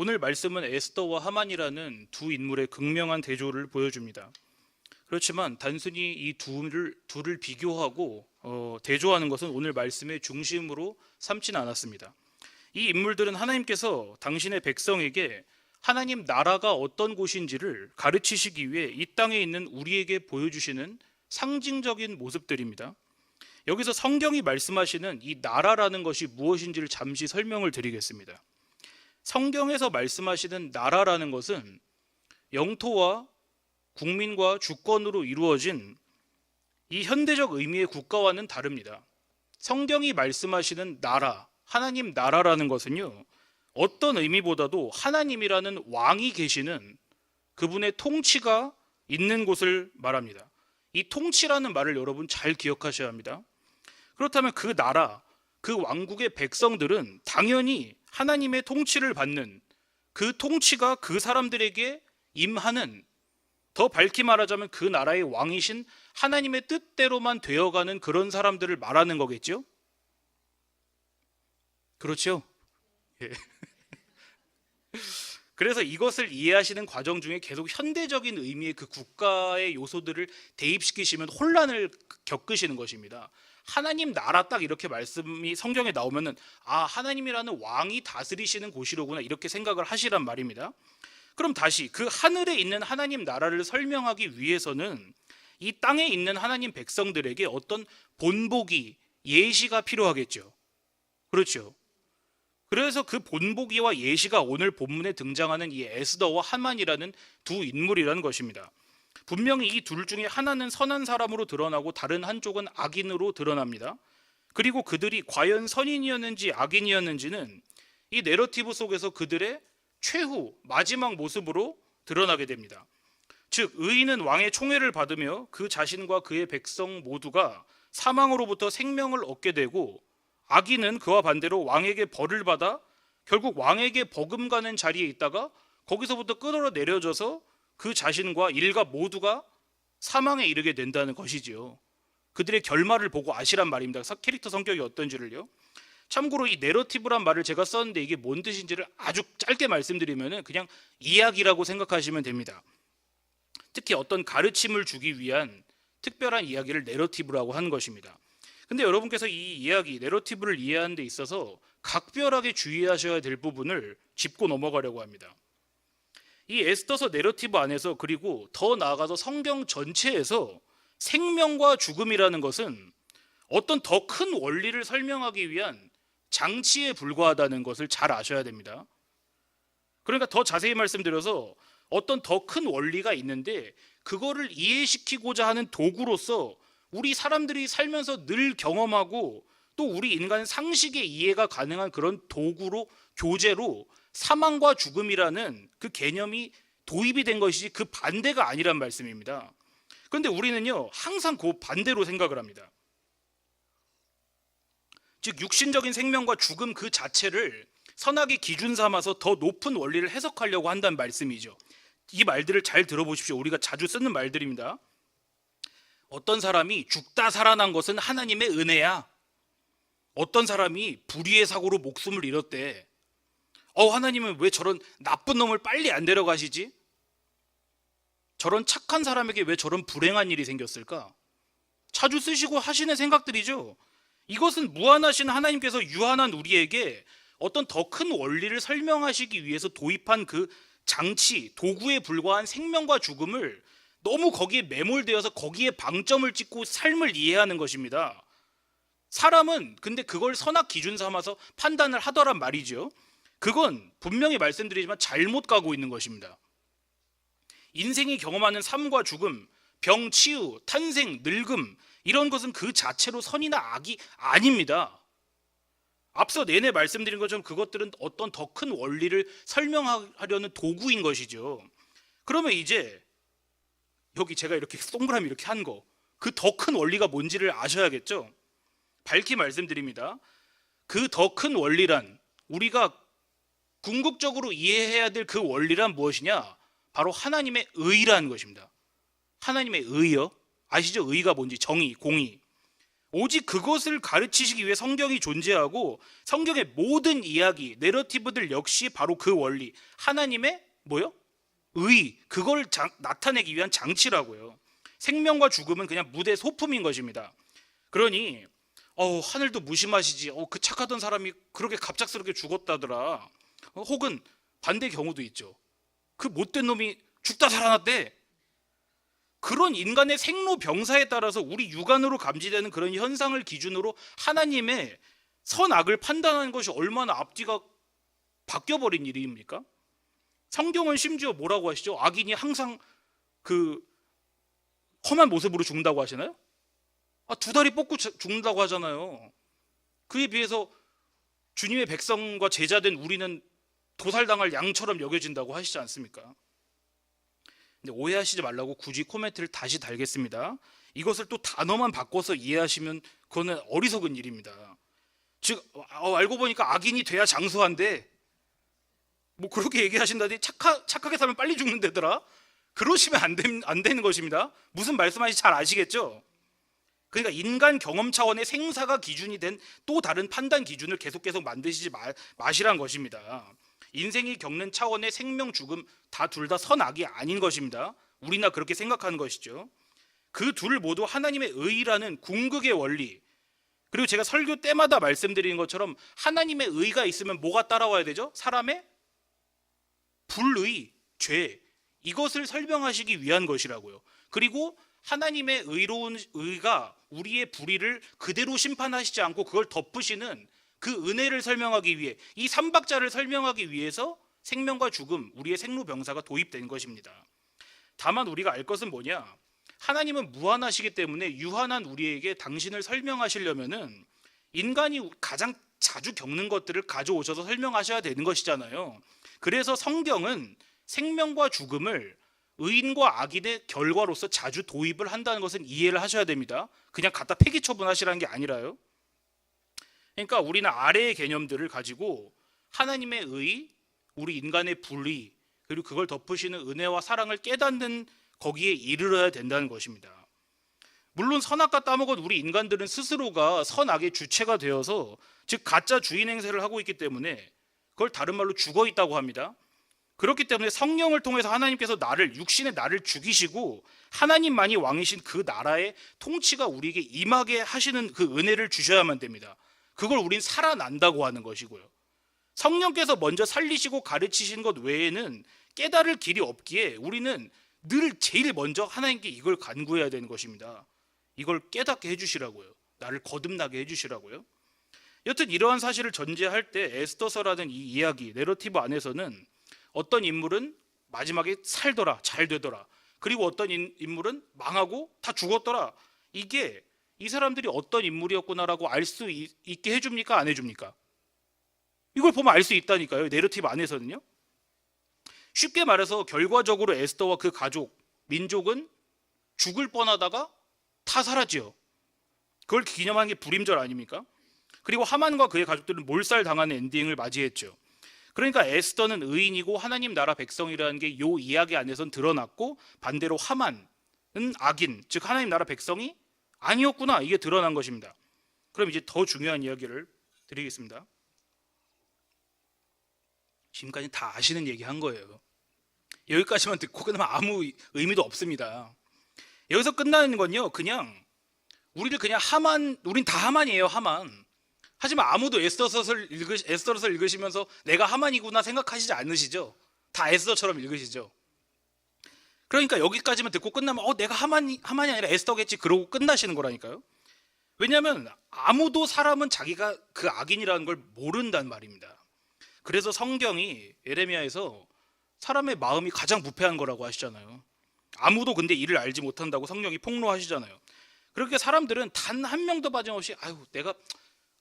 오늘 말씀은 에스더와 하만이라는 두 인물의 극명한 대조를 보여줍니다. 그렇지만 단순히 이 둘을 비교하고 대조하는 것은 오늘 말씀의 중심으로 삼지는 않았습니다. 이 인물들은 하나님께서 당신의 백성에게 하나님 나라가 어떤 곳인지를 가르치시기 위해 이 땅에 있는 우리에게 보여주시는 상징적인 모습들입니다. 여기서 성경이 말씀하시는 이 나라라는 것이 무엇인지를 잠시 설명을 드리겠습니다. 성경에서 말씀하시는 나라라는 것은 영토와 국민과 주권으로 이루어진 이 현대적 의미의 국가와는 다릅니다. 성경이 말씀하시는 나라, 하나님 나라라는 것은요, 어떤 의미보다도 하나님이라는 왕이 계시는 그분의 통치가 있는 곳을 말합니다. 이 통치라는 말을 여러분 잘 기억하셔야 합니다. 그렇다면 그 나라, 그 왕국의 백성들은 당연히 하나님의 통치를 받는, 그 통치가 그 사람들에게 임하는, 더 밝게 말하자면 그 나라의 왕이신 하나님의 뜻대로만 되어가는 그런 사람들을 말하는 거겠죠? 그렇죠? 예. 그래서 이것을 이해하시는 과정 중에 계속 현대적인 의미의 그 국가의 요소들을 대입시키시면 혼란을 겪으시는 것입니다. 하나님 나라 딱 이렇게 말씀이 성경에 나오면은 하나님이라는 왕이 다스리시는 곳이로구나 이렇게 생각을 하시란 말입니다. 그럼 다시 그 하늘에 있는 하나님 나라를 설명하기 위해서는 이 땅에 있는 하나님 백성들에게 어떤 본보기, 예시가 필요하겠죠. 그렇죠. 그래서 그 본보기와 예시가 오늘 본문에 등장하는 이 에스더와 하만이라는 두 인물이라는 것입니다. 분명히 이 둘 중에 하나는 선한 사람으로 드러나고 다른 한쪽은 악인으로 드러납니다. 그리고 그들이 과연 선인이었는지 악인이었는지는 이 내러티브 속에서 그들의 최후 마지막 모습으로 드러나게 됩니다. 즉 의인은 왕의 총애를 받으며 그 자신과 그의 백성 모두가 사망으로부터 생명을 얻게 되고, 악인은 그와 반대로 왕에게 벌을 받아 결국 왕에게 버금가는 자리에 있다가 거기서부터 끌어내려져서 그 자신과 일가 모두가 사망에 이르게 된다는 것이지요. 그들의 결말을 보고 아시란 말입니다. 캐릭터 성격이 어떤지를요. 참고로 이 내러티브란 말을 제가 썼는데 이게 뭔 뜻인지를 아주 짧게 말씀드리면 그냥 이야기라고 생각하시면 됩니다. 특히 어떤 가르침을 주기 위한 특별한 이야기를 내러티브라고 하는 것입니다. 근데 여러분께서 이 이야기, 내러티브를 이해하는 데 있어서 각별하게 주의하셔야 될 부분을 짚고 넘어가려고 합니다. 이 에스더서 내러티브 안에서, 그리고 더 나아가서 성경 전체에서 생명과 죽음이라는 것은 어떤 더 큰 원리를 설명하기 위한 장치에 불과하다는 것을 잘 아셔야 됩니다. 그러니까 더 자세히 말씀드려서 어떤 더 큰 원리가 있는데 그거를 이해시키고자 하는 도구로서 우리 사람들이 살면서 늘 경험하고 또 우리 인간 상식의 이해가 가능한 그런 도구로, 교재로 사망과 죽음이라는 그 개념이 도입이 된 것이지 그 반대가 아니란 말씀입니다. 그런데 우리는요 항상 그 반대로 생각을 합니다. 즉 육신적인 생명과 죽음 그 자체를 선악의 기준 삼아서 더 높은 원리를 해석하려고 한다는 말씀이죠. 이 말들을 잘 들어보십시오. 우리가 자주 쓰는 말들입니다. 어떤 사람이 죽다 살아난 것은 하나님의 은혜야. 어떤 사람이 불의의 사고로 목숨을 잃었대. 하나님은 왜 저런 나쁜 놈을 빨리 안 데려가시지? 저런 착한 사람에게 왜 저런 불행한 일이 생겼을까? 자주 쓰시고 하시는 생각들이죠. 이것은 무한하신 하나님께서 유한한 우리에게 어떤 더 큰 원리를 설명하시기 위해서 도입한 그 장치, 도구에 불과한 생명과 죽음을 너무 거기에 매몰되어서 거기에 방점을 찍고 삶을 이해하는 것입니다. 사람은 근데 그걸 선악 기준 삼아서 판단을 하더란 말이죠. 그건 분명히 말씀드리지만 잘못 가고 있는 것입니다. 인생이 경험하는 삶과 죽음, 병, 치유, 탄생, 늙음, 이런 것은 그 자체로 선이나 악이 아닙니다. 앞서 내내 말씀드린 것처럼 그것들은 어떤 더 큰 원리를 설명하려는 도구인 것이죠. 그러면 이제 여기 제가 이렇게 동그라미 이렇게 한 거, 그 더 큰 원리가 뭔지를 아셔야겠죠. 밝히 말씀드립니다. 그 더 큰 원리란, 우리가 궁극적으로 이해해야 될 그 원리란 무엇이냐? 바로 하나님의 의라는 것입니다. 하나님의 의요. 아시죠? 의가 뭔지, 정의, 공의. 오직 그것을 가르치시기 위해 성경이 존재하고 성경의 모든 이야기, 내러티브들 역시 바로 그 원리, 하나님의 뭐요? 의, 그걸 나타내기 위한 장치라고요. 생명과 죽음은 그냥 무대 소품인 것입니다. 그러니 하늘도 무심하시지, 그 착하던 사람이 그렇게 갑작스럽게 죽었다더라, 혹은 반대 경우도 있죠. 그 못된 놈이 죽다 살아났대. 그런 인간의 생로병사에 따라서 우리 육안으로 감지되는 그런 현상을 기준으로 하나님의 선악을 판단하는 것이 얼마나 앞뒤가 바뀌어버린 일입니까? 성경은 심지어 뭐라고 하시죠? 악인이 항상 그 험한 모습으로 죽는다고 하시나요? 두 다리 뻗고 죽는다고 하잖아요. 그에 비해서 주님의 백성과 제자된 우리는 도살당할 양처럼 여겨진다고 하시지 않습니까? 근데 오해하시지 말라고 굳이 코멘트를 다시 달겠습니다. 이것을 또 단어만 바꿔서 이해하시면 그거는 어리석은 일입니다. 즉 알고 보니까 악인이 돼야 장수한데 뭐 그렇게 얘기하신다더니 착하게 살면 빨리 죽는다더라. 그러시면 안 되는 것입니다. 무슨 말씀하시는지 잘 아시겠죠? 그러니까 인간 경험 차원의 생사가 기준이 된 또 다른 판단 기준을 계속 만드시지 마시란 것입니다. 인생이 겪는 차원의 생명, 죽음 둘 다 선악이 아닌 것입니다. 우리나 그렇게 생각하는 것이죠. 그 둘 모두 하나님의 의라는 궁극의 원리, 그리고 제가 설교 때마다 말씀드리는 것처럼 하나님의 의가 있으면 뭐가 따라와야 되죠? 사람의 불의, 죄, 이것을 설명하시기 위한 것이라고요. 그리고 하나님의 의로운 의가 우리의 불의를 그대로 심판하시지 않고 그걸 덮으시는 그 은혜를 설명하기 위해, 이 삼박자를 설명하기 위해서 생명과 죽음, 우리의 생로병사가 도입된 것입니다. 다만 우리가 알 것은 뭐냐? 하나님은 무한하시기 때문에 유한한 우리에게 당신을 설명하시려면은 인간이 가장 자주 겪는 것들을 가져오셔서 설명하셔야 되는 것이잖아요. 그래서 성경은 생명과 죽음을 의인과 악인의 결과로서 자주 도입을 한다는 것은 이해를 하셔야 됩니다. 그냥 갖다 폐기 처분하시라는 게 아니라요. 그러니까 우리는 아래의 개념들을 가지고 하나님의 의, 우리 인간의 불의, 그리고 그걸 덮으시는 은혜와 사랑을 깨닫는 거기에 이르러야 된다는 것입니다. 물론 선악과 따먹은 우리 인간들은 스스로가 선악의 주체가 되어서, 즉 가짜 주인 행세를 하고 있기 때문에 그걸 다른 말로 죽어 있다고 합니다. 그렇기 때문에 성령을 통해서 하나님께서 육신의 나를 죽이시고 하나님만이 왕이신 그 나라의 통치가 우리에게 임하게 하시는 그 은혜를 주셔야만 됩니다. 그걸 우린 살아난다고 하는 것이고요. 성령께서 먼저 살리시고 가르치신 것 외에는 깨달을 길이 없기에 우리는 늘 제일 먼저 하나님께 이걸 간구해야 되는 것입니다. 이걸 깨닫게 해주시라고요. 나를 거듭나게 해주시라고요. 여튼 이러한 사실을 전제할 때 에스더서라는 이 이야기, 내러티브 안에서는 어떤 인물은 마지막에 살더라, 잘 되더라, 그리고 어떤 인물은 망하고 다 죽었더라, 이게 이 사람들이 어떤 인물이었구나라고 알 수 있게 해줍니까? 안 해줍니까? 이걸 보면 알 수 있다니까요. 내러티브 안에서는요. 쉽게 말해서 결과적으로 에스더와 그 가족, 민족은 죽을 뻔하다가 다 살았지요. 그걸 기념하는 게 불임절 아닙니까? 그리고 하만과 그의 가족들은 몰살당하는 엔딩을 맞이했죠. 그러니까 에스더는 의인이고 하나님 나라 백성이라는 게 이 이야기 안에선 드러났고, 반대로 하만은 악인, 즉 하나님 나라 백성이 아니었구나, 이게 드러난 것입니다. 그럼 이제 더 중요한 이야기를 드리겠습니다. 지금까지 다 아시는 얘기 한 거예요. 여기까지만 듣고 끝나면 아무 의미도 없습니다. 여기서 끝나는 건요, 그냥 우리를 그냥 우린 다 하만이에요, 하만. 하지만 아무도 에스더서를 읽으시면서 내가 하만이구나 생각하시지 않으시죠? 다 에스더처럼 읽으시죠? 그러니까 여기까지만 듣고 끝나면 내가 하만이 아니라 에스더겠지, 그러고 끝나시는 거라니까요. 왜냐하면 아무도 사람은 자기가 그 악인이라는 걸 모른단 말입니다. 그래서 성경이 예레미야에서 사람의 마음이 가장 부패한 거라고 하시잖아요. 아무도 근데 이를 알지 못한다고 성령이 폭로하시잖아요. 그렇게 사람들은 단 한 명도 빠짐없이 내가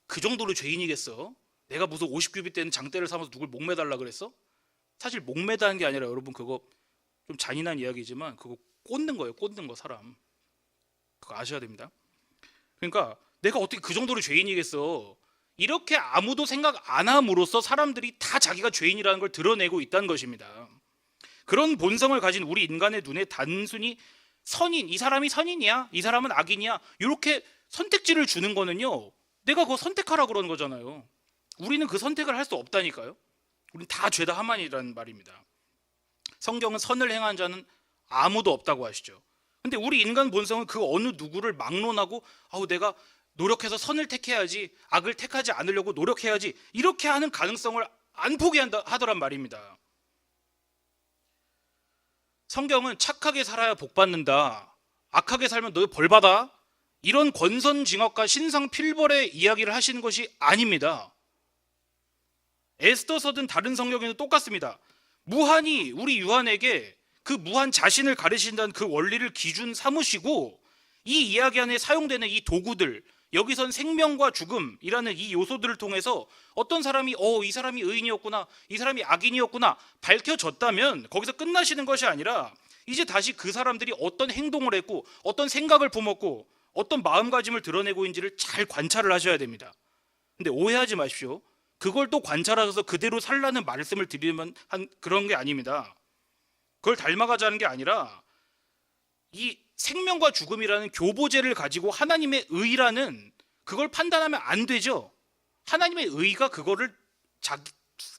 그 정도로 죄인이겠어? 내가 무슨 50규빗 되는 장대를 삼아서 누굴 목매달라 그랬어? 사실 목매다는 게 아니라, 여러분 그거 좀 잔인한 이야기지만 그거 꽂는 거예요. 꽂는 거, 사람. 그거 아셔야 됩니다. 그러니까 내가 어떻게 그 정도로 죄인이겠어? 이렇게 아무도 생각 안 함으로써 사람들이 다 자기가 죄인이라는 걸 드러내고 있다는 것입니다. 그런 본성을 가진 우리 인간의 눈에 단순히 이 사람이 선인이야, 이 사람은 악인이야, 이렇게 선택지를 주는 거는요, 내가 그거 선택하라 그러는 거잖아요. 우리는 그 선택을 할 수 없다니까요. 우린 다 죄다 하만이라는 말입니다. 성경은 선을 행한 자는 아무도 없다고 하시죠. 근데 우리 인간 본성은 그 어느 누구를 막론하고 내가 노력해서 선을 택해야지, 악을 택하지 않으려고 노력해야지, 이렇게 하는 가능성을 안 포기한다 하더란 말입니다. 성경은 착하게 살아야 복 받는다, 악하게 살면 너 벌 받아, 이런 권선징악과 신상필벌의 이야기를 하시는 것이 아닙니다. 에스더서든 다른 성경에는 똑같습니다. 무한히 우리 유한에게 그 무한 자신을 가르친다는 그 원리를 기준 삼으시고, 이 이야기 안에 사용되는 이 도구들, 여기선 생명과 죽음이라는 이 요소들을 통해서 어떤 사람이 이 사람이 의인이었구나, 이 사람이 악인이었구나 밝혀졌다면 거기서 끝나시는 것이 아니라, 이제 다시 그 사람들이 어떤 행동을 했고 어떤 생각을 품었고 어떤 마음가짐을 드러내고 있는지를 잘 관찰을 하셔야 됩니다. 근데 오해하지 마십시오. 그걸 또 관찰하셔서 그대로 살라는 말씀을 드리면 그런 게 아닙니다. 그걸 닮아가자는 게 아니라, 이 생명과 죽음이라는 교보제를 가지고 하나님의 의라는 그걸 판단하면 안 되죠. 하나님의 의가 그거를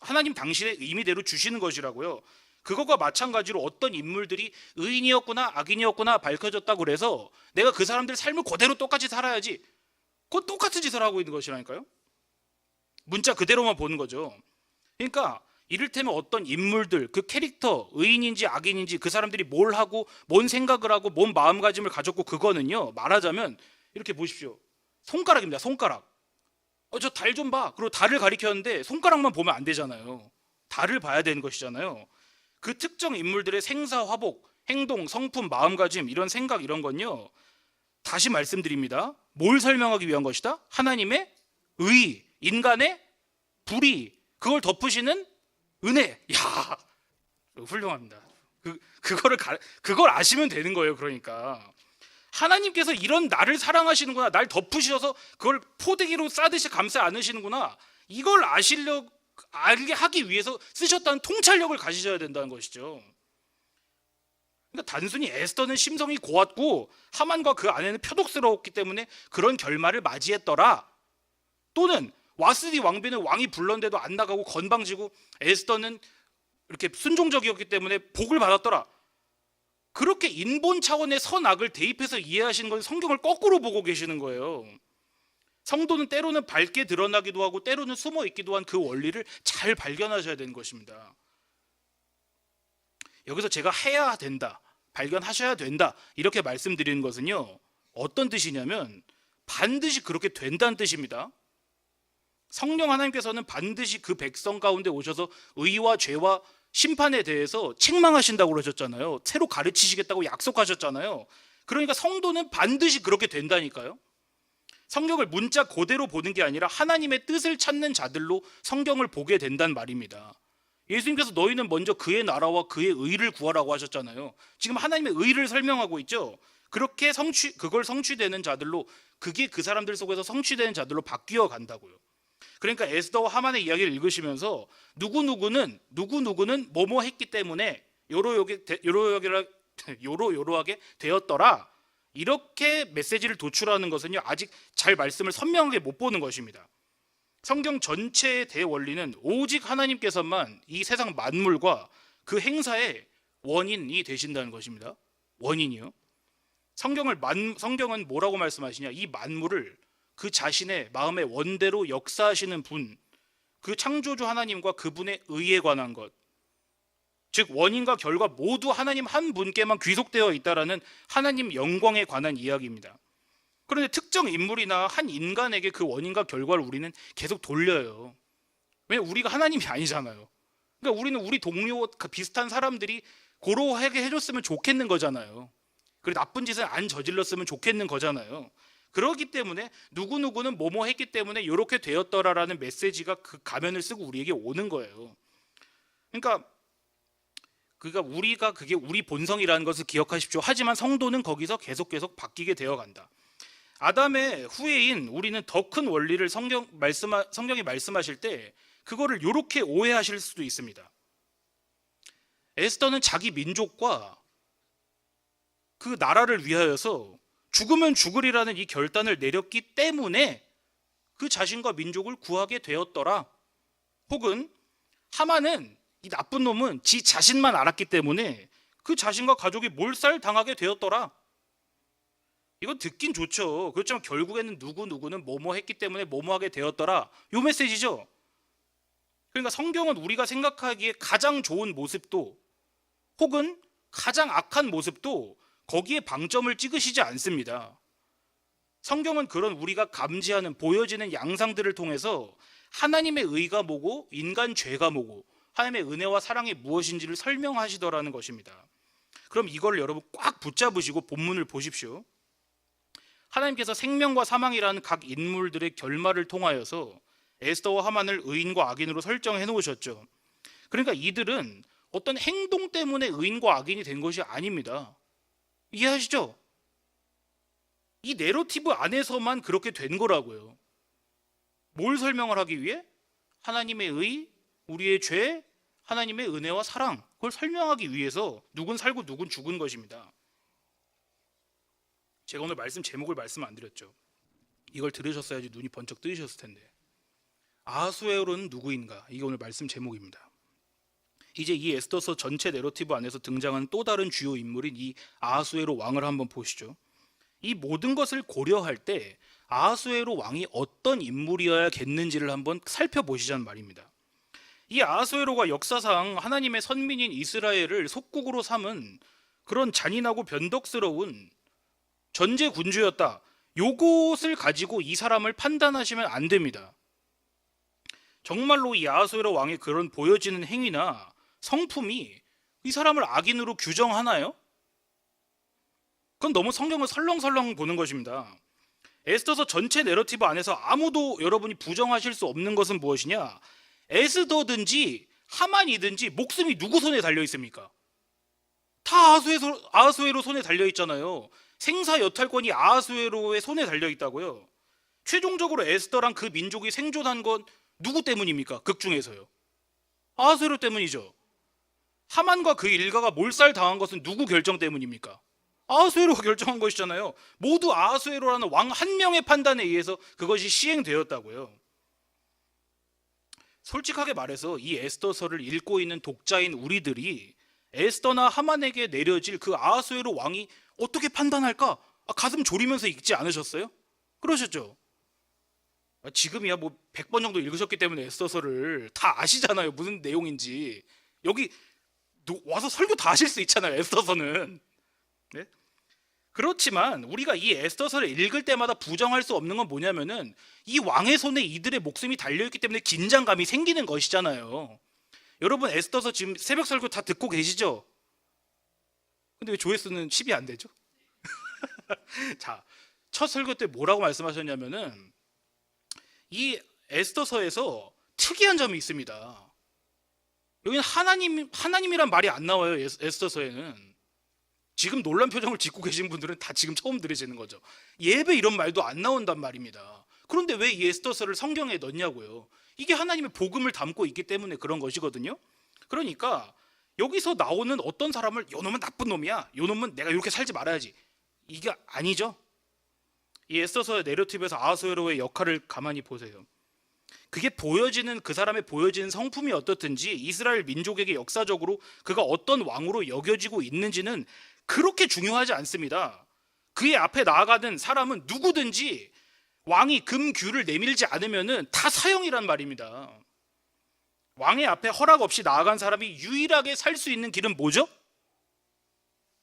하나님 당신의 의미대로 주시는 것이라고요. 그것과 마찬가지로 어떤 인물들이 의인이었구나 악인이었구나 밝혀졌다고 그래서 내가 그 사람들 삶을 그대로 똑같이 살아야지, 그건 똑같은 짓을 하고 있는 것이라니까요. 문자 그대로만 보는 거죠. 그러니까 이를테면 어떤 인물들, 그 캐릭터, 의인인지 악인인지, 그 사람들이 뭘 하고 뭔 생각을 하고 뭔 마음가짐을 가졌고, 그거는요, 말하자면 이렇게 보십시오. 손가락입니다. 손가락. 저 달 좀 봐. 그리고 달을 가리켰는데 손가락만 보면 안 되잖아요. 달을 봐야 되는 것이잖아요. 그 특정 인물들의 생사, 화복, 행동, 성품, 마음가짐, 이런 생각, 이런 건요, 다시 말씀드립니다. 뭘 설명하기 위한 것이다? 하나님의 의, 인간의 불의, 그걸 덮으시는 은혜. 야, 훌륭합니다. 그걸 아시면 되는 거예요. 그러니까 하나님께서 이런 나를 사랑하시는구나, 날 덮으셔서 그걸 포대기로 싸듯이 감싸 안으시는구나, 이걸 알게 하기 위해서 쓰셨다는 통찰력을 가지셔야 된다는 것이죠. 그러니까 단순히 에스더는 심성이 고왔고 하만과 그 아내는 표독스러웠기 때문에 그런 결말을 맞이했더라, 또는 와스디 왕비는 왕이 불렀는데도 안 나가고 건방지고 에스더는 이렇게 순종적이었기 때문에 복을 받았더라, 그렇게 인본 차원의 선악을 대입해서 이해하시는 건 성경을 거꾸로 보고 계시는 거예요. 성도는 때로는 밝게 드러나기도 하고 때로는 숨어 있기도 한 그 원리를 잘 발견하셔야 되는 것입니다. 여기서 제가 해야 된다, 발견하셔야 된다, 이렇게 말씀드리는 것은요, 어떤 뜻이냐면 반드시 그렇게 된다는 뜻입니다. 성령 하나님께서는 반드시 그 백성 가운데 오셔서 의와 죄와 심판에 대해서 책망하신다고 그러셨잖아요. 새로 가르치시겠다고 약속하셨잖아요. 그러니까 성도는 반드시 그렇게 된다니까요. 성경을 문자 그대로 보는 게 아니라 하나님의 뜻을 찾는 자들로 성경을 보게 된단 말입니다. 예수님께서 너희는 먼저 그의 나라와 그의 의를 구하라고 하셨잖아요. 지금 하나님의 의를 설명하고 있죠. 그렇게 그걸 성취되는 자들로, 그게 그 사람들 속에서 성취되는 자들로 바뀌어 간다고요. 그러니까 에스더와 하만의 이야기를 읽으시면서 누구누구는 뭐뭐 했기 때문에 요러요러하게 되었더라, 이렇게 메시지를 도출하는 것은요, 아직 잘 말씀을 선명하게 못 보는 것입니다. 성경 전체의 대원리는 오직 하나님께서만 이 세상 만물과 그 행사의 원인이 되신다는 것입니다. 원인이요. 성경은 뭐라고 말씀하시냐, 이 만물을 그 자신의 마음의 원대로 역사하시는 분, 그 창조주 하나님과 그분의 의에 관한 것, 즉 원인과 결과 모두 하나님 한 분께만 귀속되어 있다라는 하나님 영광에 관한 이야기입니다. 그런데 특정 인물이나 한 인간에게 그 원인과 결과를 우리는 계속 돌려요. 왜냐하면 우리가 하나님이 아니잖아요. 그러니까 우리는 우리 동료 비슷한 사람들이 고로하게 해줬으면 좋겠는 거잖아요. 그리고 나쁜 짓을 안 저질렀으면 좋겠는 거잖아요. 그렇기 때문에 누구누구는 뭐뭐 했기 때문에 이렇게 되었더라라는 메시지가 그 가면을 쓰고 우리에게 오는 거예요. 그러니까 우리가 그게 우리 본성이라는 것을 기억하십시오. 하지만 성도는 거기서 계속 바뀌게 되어 간다. 아담의 후예인 우리는 더 큰 원리를 성경이 말씀하실 때 그거를 이렇게 오해하실 수도 있습니다. 에스더는 자기 민족과 그 나라를 위하여서 죽으면 죽으리라는 이 결단을 내렸기 때문에 그 자신과 민족을 구하게 되었더라. 혹은 하만은, 이 나쁜 놈은 지 자신만 알았기 때문에 그 자신과 가족이 몰살당하게 되었더라. 이건 듣긴 좋죠. 그렇지만 결국에는 누구는 뭐뭐 했기 때문에 뭐뭐 하게 되었더라. 요 메시지죠. 그러니까 성경은 우리가 생각하기에 가장 좋은 모습도 혹은 가장 악한 모습도 거기에 방점을 찍으시지 않습니다. 성경은 그런 우리가 감지하는, 보여지는 양상들을 통해서 하나님의 의가 뭐고 인간 죄가 뭐고 하나님의 은혜와 사랑이 무엇인지를 설명하시더라는 것입니다. 그럼 이걸 여러분 꽉 붙잡으시고 본문을 보십시오. 하나님께서 생명과 사망이라는 각 인물들의 결말을 통하여서 에스더와 하만을 의인과 악인으로 설정해 놓으셨죠. 그러니까 이들은 어떤 행동 때문에 의인과 악인이 된 것이 아닙니다. 이해하시죠? 이 내러티브 안에서만 그렇게 된 거라고요. 뭘 설명을 하기 위해? 하나님의 의, 우리의 죄, 하나님의 은혜와 사랑, 그걸 설명하기 위해서 누군 살고 누군 죽은 것입니다. 제가 오늘 말씀 제목을 말씀 안 드렸죠. 이걸 들으셨어야지 눈이 번쩍 뜨이셨을 텐데. 아하수에로는 누구인가? 이게 오늘 말씀 제목입니다. 이제 이 에스더서 전체 내러티브 안에서 등장하는 또 다른 주요 인물인 이 아하수에로 왕을 한번 보시죠. 이 모든 것을 고려할 때 아하수에로 왕이 어떤 인물이어야겠는지를 한번 살펴보시자는 말입니다. 이 아하수에로가 역사상 하나님의 선민인 이스라엘을 속국으로 삼은 그런 잔인하고 변덕스러운 전제 군주였다. 요것을 가지고 이 사람을 판단하시면 안 됩니다. 정말로 이 아하수에로 왕의 그런 보여지는 행위나 성품이 이 사람을 악인으로 규정하나요? 그건 너무 성경을 설렁설렁 보는 것입니다. 에스더서 전체 내러티브 안에서 아무도 여러분이 부정하실 수 없는 것은 무엇이냐? 에스더든지 하만이든지 목숨이 누구 손에 달려 있습니까? 다 아하수에로 손에 달려 있잖아요. 생사 여탈권이 아하수에로의 손에 달려 있다고요. 최종적으로 에스더랑 그 민족이 생존한 건 누구 때문입니까? 극 중에서요. 아하수에로 때문이죠. 하만과 그 일가가 몰살당한 것은 누구 결정 때문입니까? 아하수에로가 결정한 것이잖아요. 모두 아하수에로라는 왕 한 명의 판단에 의해서 그것이 시행되었다고요. 솔직하게 말해서 이 에스더서를 읽고 있는 독자인 우리들이 에스더나 하만에게 내려질 그 아하수에로 왕이 어떻게 판단할까? 가슴 졸이면서 읽지 않으셨어요? 그러셨죠? 지금이야 뭐 100번 정도 읽으셨기 때문에 에스더서를 다 아시잖아요. 무슨 내용인지. 여기 와서 설교 다 하실 수 있잖아요. 에스더서는. 네? 그렇지만 우리가 이 에스더서를 읽을 때마다 부정할 수 없는 건 뭐냐면은 이 왕의 손에 이들의 목숨이 달려있기 때문에 긴장감이 생기는 것이잖아요. 여러분 에스더서 지금 새벽 설교 다 듣고 계시죠? 근데 왜 조회수는 10이 안 되죠? 자, 첫 설교 때 뭐라고 말씀하셨냐면은 이 에스더서에서 특이한 점이 있습니다. 여기는 하나님이란 말이 안 나와요. 에스더서에는. 지금 놀란 표정을 짓고 계신 분들은 다 지금 처음 들으시는 거죠. 예배 이런 말도 안 나온단 말입니다. 그런데 왜 이 에스더서를 성경에 넣냐고요. 이게 하나님의 복음을 담고 있기 때문에 그런 것이거든요. 그러니까 여기서 나오는 어떤 사람을 요 놈은 나쁜 놈이야, 요 놈은 내가 이렇게 살지 말아야지, 이게 아니죠. 이 에스더서의 내러티브에서 아하수에로의 역할을 가만히 보세요. 그게 보여지는, 그 사람의 보여지는 성품이 어떻든지 이스라엘 민족에게 역사적으로 그가 어떤 왕으로 여겨지고 있는지는 그렇게 중요하지 않습니다. 그의 앞에 나아가는 사람은 누구든지 왕이 금규를 내밀지 않으면은 다 사형이란 말입니다. 왕의 앞에 허락 없이 나아간 사람이 유일하게 살 수 있는 길은 뭐죠?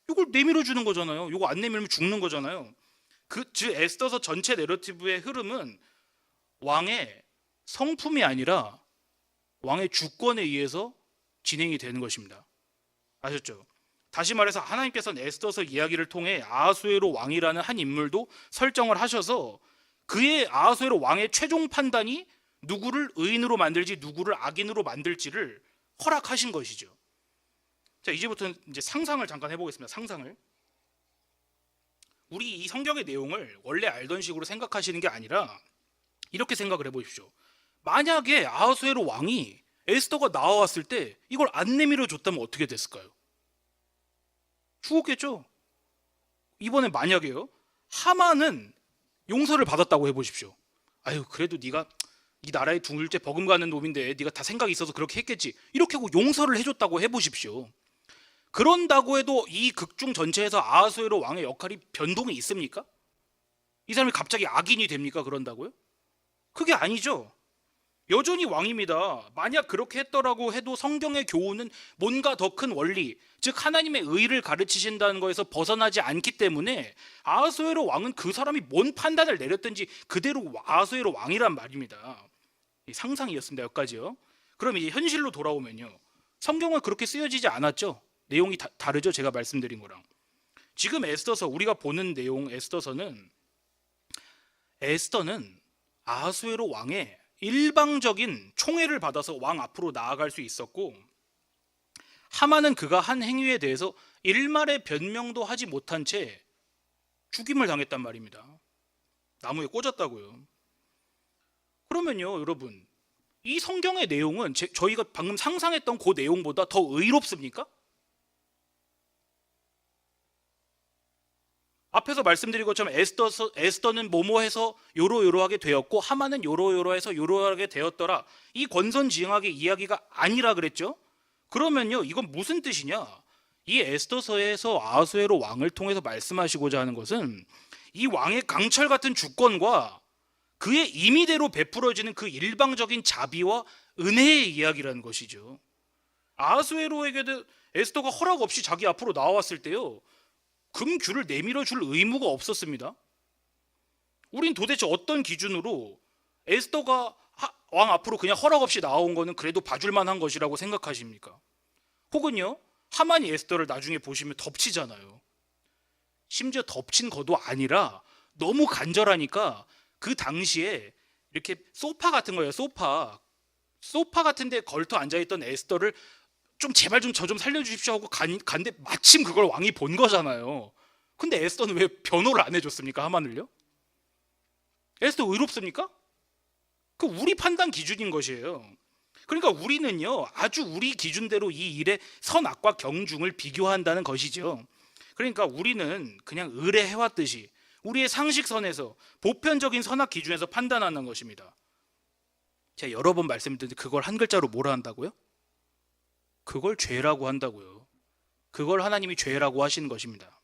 이걸 내밀어 주는 거잖아요. 이거 안 내밀면 죽는 거잖아요. 즉 에스더서 전체 내러티브의 흐름은 왕의 성품이 아니라 왕의 주권에 의해서 진행이 되는 것입니다. 아셨죠? 다시 말해서 하나님께서는 에스더서 이야기를 통해 아하수에로 왕이라는 한 인물도 설정을 하셔서 그의 아하수에로 왕의 최종 판단이 누구를 의인으로 만들지 누구를 악인으로 만들지를 허락하신 것이죠. 자, 이제부터는 이제 상상을 잠깐 해보겠습니다. 상상을. 우리 이 성경의 내용을 원래 알던 식으로 생각하시는 게 아니라 이렇게 생각을 해보십시오. 만약에 아하수에로 왕이 에스더가 나와왔을 때 이걸 안 내밀어 줬다면 어떻게 됐을까요? 죽었겠죠. 이번에 만약에요, 하만은 용서를 받았다고 해보십시오. 아유, 그래도 네가 이 나라에 둘째 버금가는 놈인데 네가 다 생각이 있어서 그렇게 했겠지. 이렇게 하고 용서를 해줬다고 해보십시오. 그런다고 해도 이 극중 전체에서 아하수에로 왕의 역할이 변동이 있습니까? 이 사람이 갑자기 악인이 됩니까? 그런다고요? 그게 아니죠. 여전히 왕입니다. 만약 그렇게 했더라고 해도 성경의 교훈은 뭔가 더 큰 원리, 즉 하나님의 의를 가르치신다는 거에서 벗어나지 않기 때문에 아하수에로 왕은 그 사람이 뭔 판단을 내렸든지 그대로 아하수에로 왕이란 말입니다. 상상이었습니다. 여기까지요. 그럼 이제 현실로 돌아오면요, 성경은 그렇게 쓰여지지 않았죠. 내용이 다르죠. 제가 말씀드린 거랑. 지금 에스더서, 우리가 보는 내용 에스더서는 아하수에로 왕의 일방적인 총애를 받아서 왕 앞으로 나아갈 수 있었고, 하만은 그가 한 행위에 대해서 일말의 변명도 하지 못한 채 죽임을 당했단 말입니다. 나무에 꽂았다고요. 그러면요, 여러분, 이 성경의 내용은 저희가 방금 상상했던 그 내용보다 더 의롭습니까? 앞에서 말씀드린 것처럼 에스더는 뭐뭐해서 요러요러하게 되었고 하만은 요러요러해서 요러하게 되었더라, 이 권선징악의 이야기가 아니라 그랬죠. 그러면요, 이건 무슨 뜻이냐? 이 에스더서에서 아하수에로 왕을 통해서 말씀하시고자 하는 것은 이 왕의 강철 같은 주권과 그의 임의대로 베풀어지는 그 일방적인 자비와 은혜의 이야기라는 것이죠. 아하수에로에게도 에스더가 허락 없이 자기 앞으로 나왔을 때요, 금귤을 내밀어 줄 의무가 없었습니다. 우린 도대체 어떤 기준으로 에스더가 왕 앞으로 그냥 허락 없이 나온 거는 그래도 봐줄 만한 것이라고 생각하십니까? 혹은요, 하만이 에스더를 나중에 보시면 덮치잖아요. 심지어 덮친 것도 아니라 너무 간절하니까 그 당시에 이렇게 소파 같은 거예요. 소파 같은 데 걸터 앉아있던 에스더를 좀 제발 좀 저 좀 살려주십시오 하고 간데 마침 그걸 왕이 본 거잖아요. 근데 에스더는 왜 변호를 안 해줬습니까? 하만을요? 에스더 의롭습니까? 그 우리 판단 기준인 것이에요. 그러니까 우리는요, 아주 우리 기준대로 이 일의 선악과 경중을 비교한다는 것이죠. 그러니까 우리는 그냥 의뢰해왔듯이 우리의 상식선에서 보편적인 선악 기준에서 판단하는 것입니다. 제가 여러 번 말씀드렸는데 그걸 한 글자로 뭐라 한다고요? 그걸 죄라고 한다고요. 그걸 하나님이 죄라고 하시는 것입니다.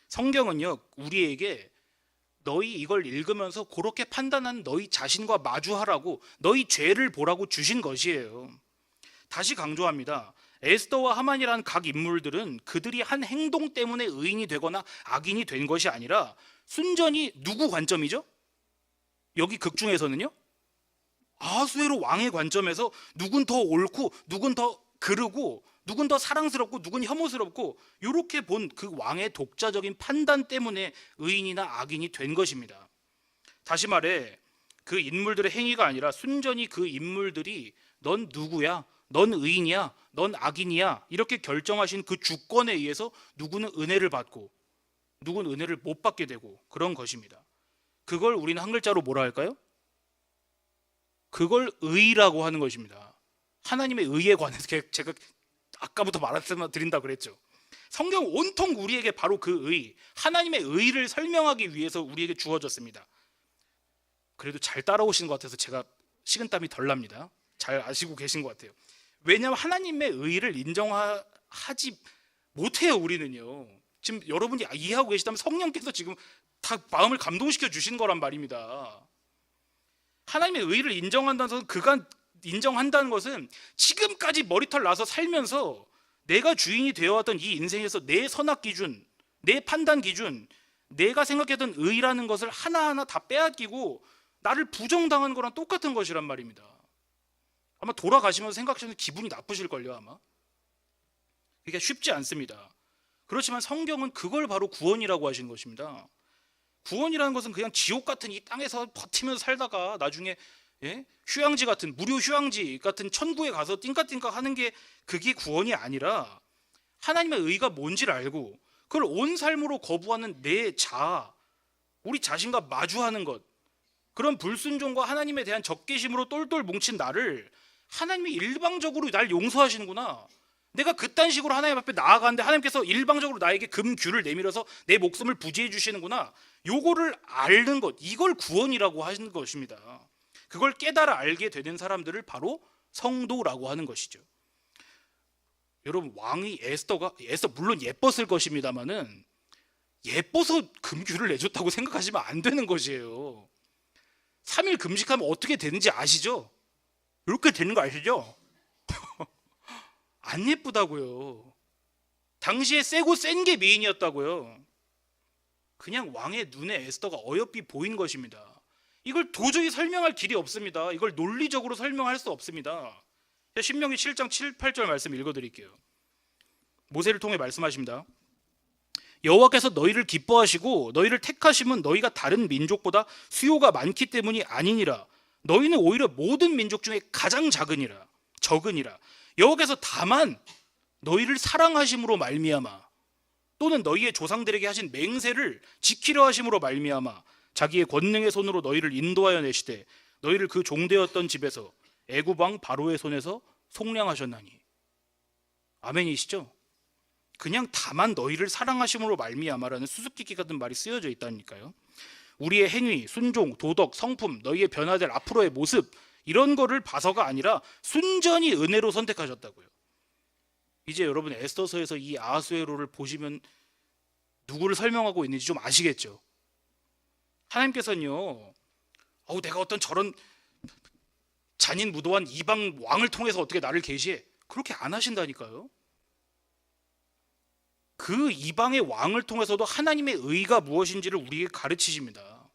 성경은요, 우리에게 너희 이걸 읽으면서 그렇게 판단하는 너희 자신과 마주하라고, 너희 죄를 보라고 주신 것이에요. 다시 강조합니다. 에스더와 하만이라는 각 인물들은 그들이 한 행동 때문에 의인이 되거나 악인이 된 것이 아니라 순전히 누구 관점이죠? 여기 극중에서는요, 아하수에로 왕의 관점에서 누군 더 옳고 누군 더 그르고 누군 더 사랑스럽고 누군 혐오스럽고 이렇게 본 그 왕의 독자적인 판단 때문에 의인이나 악인이 된 것입니다. 다시 말해 그 인물들의 행위가 아니라 순전히 그 인물들이 넌 누구야? 넌 의인이야? 넌 악인이야? 이렇게 결정하신 그 주권에 의해서 누구는 은혜를 받고 누구는 은혜를 못 받게 되고 그런 것입니다. 그걸 우리는 한 글자로 뭐라 할까요? 그걸 의라고 하는 것입니다. 하나님의 의에 관해서 제가 아까부터 말씀드린다고 그랬죠. 성경 온통 우리에게 바로 그 의, 하나님의 의를 설명하기 위해서 우리에게 주어졌습니다. 그래도 잘 따라오시는 것 같아서 제가 식은땀이 덜 납니다. 잘 아시고 계신 것 같아요. 왜냐하면 하나님의 의를 인정하지 못해요. 우리는요. 지금 여러분이 이해하고 계시다면 성령께서 지금 다 마음을 감동시켜 주신 거란 말입니다. 하나님의 의를 인정한다는 것은 지금까지 머리털 나서 살면서 내가 주인이 되어왔던 이 인생에서 내 선악 기준, 내 판단 기준, 내가 생각했던 의라는 것을 하나하나 다 빼앗기고 나를 부정당한 거랑 똑같은 것이란 말입니다. 아마 돌아가시면서 생각하시면 기분이 나쁘실걸요. 아마 그게 쉽지 않습니다. 그렇지만 성경은 그걸 바로 구원이라고 하시는 것입니다. 구원이라는 것은 그냥 지옥 같은 이 땅에서 버티면서 살다가 나중에 휴양지 같은, 무료 휴양지 같은 천국에 가서 띵까띵까 하는 게 그게 구원이 아니라 하나님의 의가 뭔지를 알고 그걸 온 삶으로 거부하는 내 자아, 우리 자신과 마주하는 것, 그런 불순종과 하나님에 대한 적개심으로 똘똘 뭉친 나를 하나님이 일방적으로 날 용서하시는구나, 내가 그딴 식으로 하나님 앞에 나아가는데 하나님께서 일방적으로 나에게 금규를 내밀어서 내 목숨을 부지해 주시는구나. 요거를 아는 것, 이걸 구원이라고 하는 것입니다. 그걸 깨달아 알게 되는 사람들을 바로 성도라고 하는 것이죠. 여러분, 왕이 에스터 물론 예뻤을 것입니다만은 예뻐서 금규를 내줬다고 생각하시면 안 되는 것이에요. 3일 금식하면 어떻게 되는지 아시죠? 이렇게 되는 거 아시죠? 안 예쁘다고요. 당시에 세고 센 게 메인이었다고요. 그냥 왕의 눈에 에스더가 어여삐 보인 것입니다. 이걸 도저히 설명할 길이 없습니다. 이걸 논리적으로 설명할 수 없습니다. 신명기 7장 7, 8절 말씀 읽어드릴게요. 모세를 통해 말씀하십니다. 여호와께서 너희를 기뻐하시고 너희를 택하심은 너희가 다른 민족보다 수요가 많기 때문이 아니니라. 너희는 오히려 모든 민족 중에 가장 적으니라. 여호와께서 다만 너희를 사랑하심으로 말미암아 또는 너희의 조상들에게 하신 맹세를 지키려 하심으로 말미암아 자기의 권능의 손으로 너희를 인도하여 내시되 너희를 그 종되었던 집에서 애굽 왕 바로의 손에서 속량하셨나니. 아멘이시죠? 그냥 다만 너희를 사랑하심으로 말미암아라는 수수께끼 같은 말이 쓰여져 있다니까요. 우리의 행위, 순종, 도덕, 성품, 너희의 변화될 앞으로의 모습 이런 거를 봐서가 아니라 순전히 은혜로 선택하셨다고요. 이제 여러분 에스더서에서 이 아하수에로를 보시면 누구를 설명하고 있는지 좀 아시겠죠? 하나님께서는요, 내가 어떤 저런 잔인무도한 이방 왕을 통해서 어떻게 나를 계시해? 그렇게 안 하신다니까요. 그 이방의 왕을 통해서도 하나님의 의가 무엇인지를 우리에게 가르치십니다.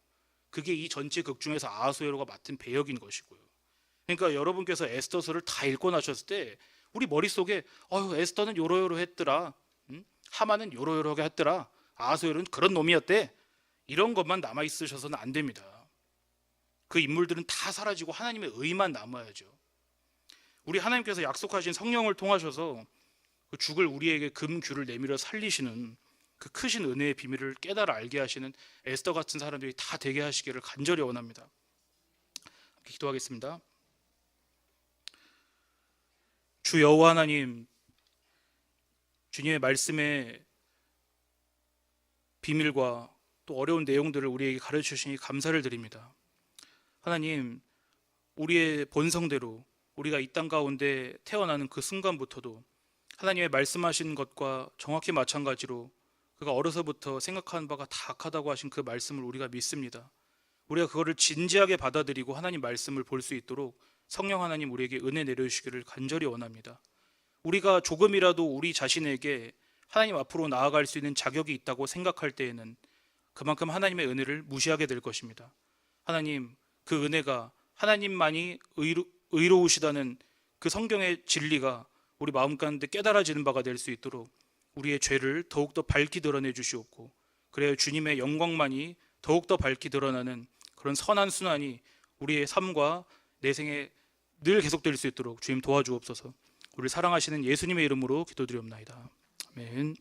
그게 이 전체 극 중에서 아하수에로가 맡은 배역인 것이고요. 그러니까 여러분께서 에스더서를 다 읽고 나셨을 때 우리 머릿속에 에스더는 요러요러했더라, 하만은 요러요러하게 했더라, 아하수에로는 그런 놈이었대, 이런 것만 남아있으셔서는 안 됩니다. 그 인물들은 다 사라지고 하나님의 의만 남아야죠. 우리 하나님께서 약속하신 성령을 통하셔서 그 죽을 우리에게 금규를 내밀어 살리시는 그 크신 은혜의 비밀을 깨달아 알게 하시는 에스더 같은 사람들이 다 되게 하시기를 간절히 원합니다. 기도하겠습니다. 주 여호와 하나님, 주님의 말씀의 비밀과 또 어려운 내용들을 우리에게 가르쳐 주시니 감사를 드립니다. 하나님, 우리의 본성대로 우리가 이 땅 가운데 태어나는 그 순간부터도 하나님의 말씀하신 것과 정확히 마찬가지로 그가 어려서부터 생각하는 바가 다 악하다고 하신 그 말씀을 우리가 믿습니다. 우리가 그거를 진지하게 받아들이고 하나님 말씀을 볼 수 있도록 성령 하나님 우리에게 은혜 내려주시기를 간절히 원합니다. 우리가 조금이라도 우리 자신에게 하나님 앞으로 나아갈 수 있는 자격이 있다고 생각할 때에는 그만큼 하나님의 은혜를 무시하게 될 것입니다. 하나님, 그 은혜가 하나님만이 의로우시다는 그 성경의 진리가 우리 마음 가운데 깨달아지는 바가 될 수 있도록 우리의 죄를 더욱더 밝히 드러내 주시옵고, 그래야 주님의 영광만이 더욱더 밝히 드러나는 그런 선한 순환이 우리의 삶과 내 생에 늘 계속될 수 있도록 주님 도와주옵소서. 우리를 사랑하시는 예수님의 이름으로 기도드리옵나이다. 아멘.